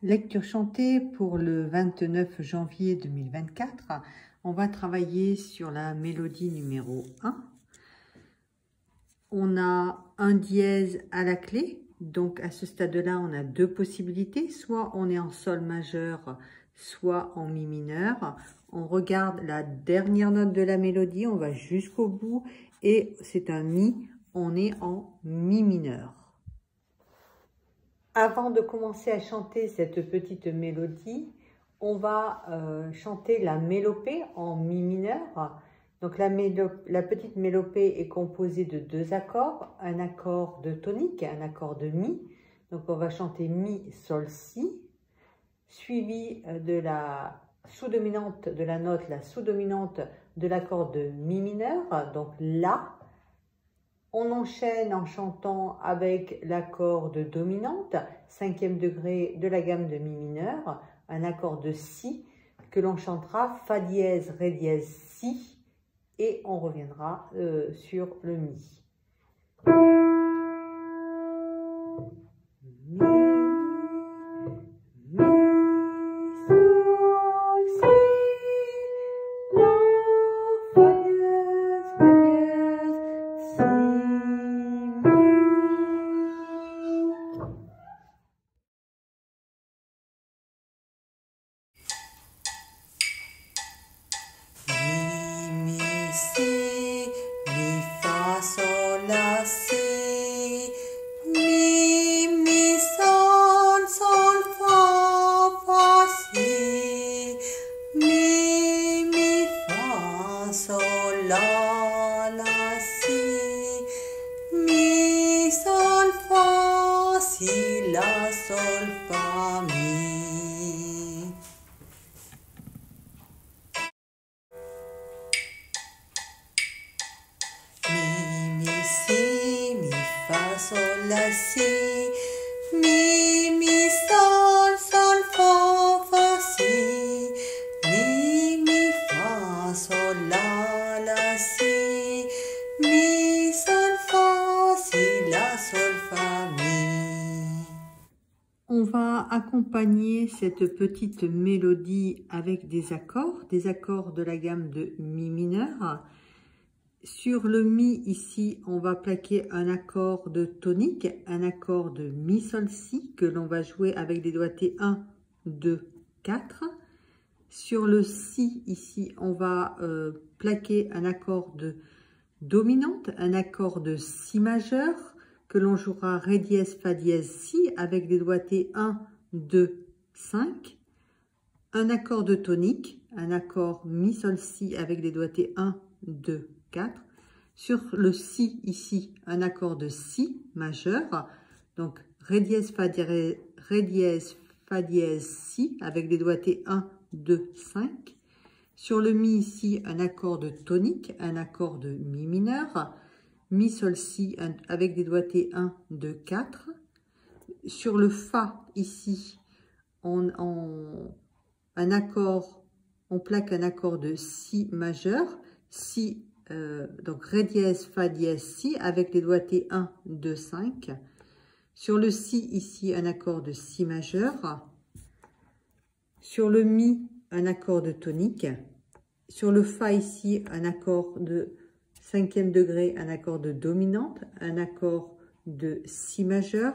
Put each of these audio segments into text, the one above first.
Lecture chantée pour le 29 janvier 2024. On va travailler sur la mélodie numéro 1. On a un dièse à la clé. Donc à ce stade-là, on a deux possibilités. Soit on est en sol majeur, soit en mi mineur. On regarde la dernière note de la mélodie, on va jusqu'au bout et c'est un mi, on est en mi mineur. Avant de commencer à chanter cette petite mélodie, on va chanter la mélopée en mi mineur. Donc la petite mélopée est composée de deux accords, un accord de tonique et un accord de mi. Donc on va chanter mi, sol, si, suivi de la sous-dominante de la note, la sous-dominante de l'accord de mi mineur, donc la. On enchaîne en chantant avec l'accord de dominante, 5e degré de la gamme de mi mineur, un accord de si que l'on chantera fa dièse, ré dièse, si, et on reviendra sur le mi. Sol, la, si, mi, sol, fa, si, mi, fa, sol, la, si, mi, sol, fa, si, la, sol, fa, mi. On va accompagner cette petite mélodie avec des accords de la gamme de mi mineur. Sur le mi, ici, on va plaquer un accord de tonique, un accord de mi, sol, si, que l'on va jouer avec des doigtés 1, 2, 4. Sur le si, ici, on va plaquer un accord de dominante, un accord de si majeur, que l'on jouera ré dièse, fa dièse, si, avec des doigtés 1, 2, 5. Un accord de tonique, un accord mi, sol, si, avec des doigtés 1, 2, 4. Sur le si, ici, un accord de si majeur, donc ré dièse, fa dièse, si, avec des doigtés 1, 2, 5. Sur le mi, ici, un accord de tonique, un accord de mi mineur, mi, sol, si, avec des doigtés 1, 2, 4. Sur le fa, ici, on plaque un accord de si majeur, si, donc ré dièse, fa dièse, si, avec les doigtés 1, 2, 5. Sur le si, ici, un accord de si majeur. Sur le mi, un accord de tonique. Sur le fa, ici, un accord de 5e degré, un accord de dominante, un accord de si majeur.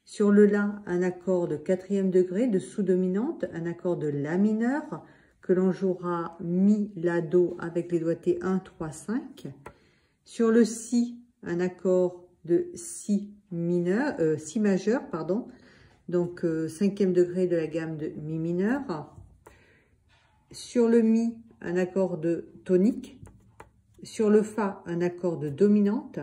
Sur le la, un accord de 4e degré de sous-dominante, un accord de la mineur, que l'on jouera mi, la, do avec les doigtés 1, 3, 5. Sur le si, un accord de si mineur, si majeur, pardon, donc 5e degré de la gamme de mi mineur. Sur le mi, un accord de tonique. Sur le fa, un accord de dominante.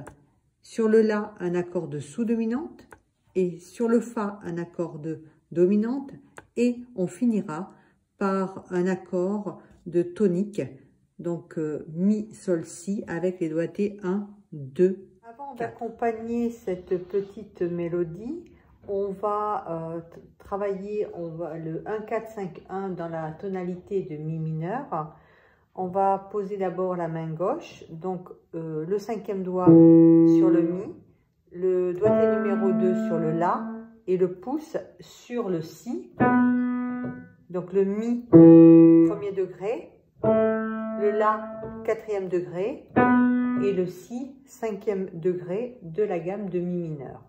Sur le la, un accord de sous-dominante. Et sur le fa, un accord de dominante. Et on finira par un accord de tonique, donc mi, sol, si, avec les doigtés 1, 2, Avant d'accompagner cette petite mélodie, on va travailler le 1, 4, 5, 1 dans la tonalité de mi mineur. On va poser d'abord la main gauche, donc le 5e doigt sur le mi, le doigté numéro 2 sur le la, et le pouce sur le si. Donc le mi, premier degré, le la, quatrième degré, et le si, cinquième degré de la gamme de mi mineur.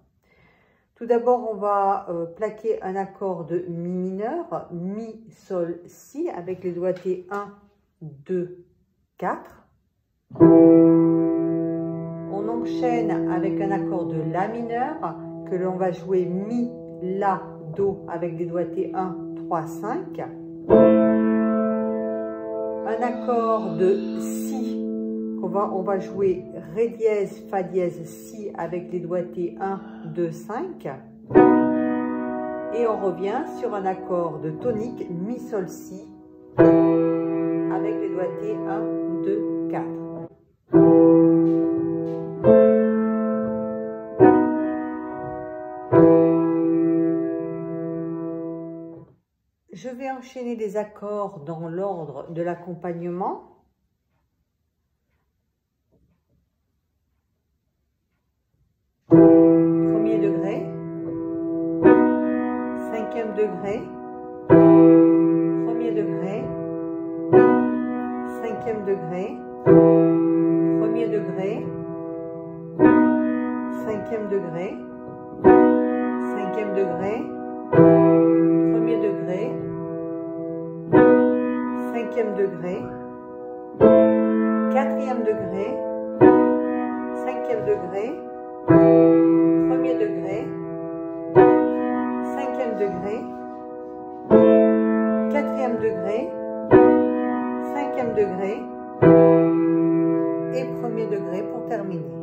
Tout d'abord, on va plaquer un accord de mi mineur, mi, sol, si, avec les doigtés 1, 2, 4. On enchaîne avec un accord de la mineur, que l'on va jouer mi, la, do, avec les doigtés 1, 3, 5. Un accord de si, on va jouer ré dièse, fa dièse, si avec les doigtés 1, 2, 5. Et on revient sur un accord de tonique, mi, sol, si, avec les doigtés 1, 2, 4. Je vais enchaîner les accords dans l'ordre de l'accompagnement. Premier degré, cinquième degré, premier degré, cinquième degré, premier degré, cinquième degré, cinquième degré, premier degré, cinquième degré, quatrième degré, cinquième degré, premier degré, cinquième degré, quatrième degré, cinquième degré et premier degré pour terminer.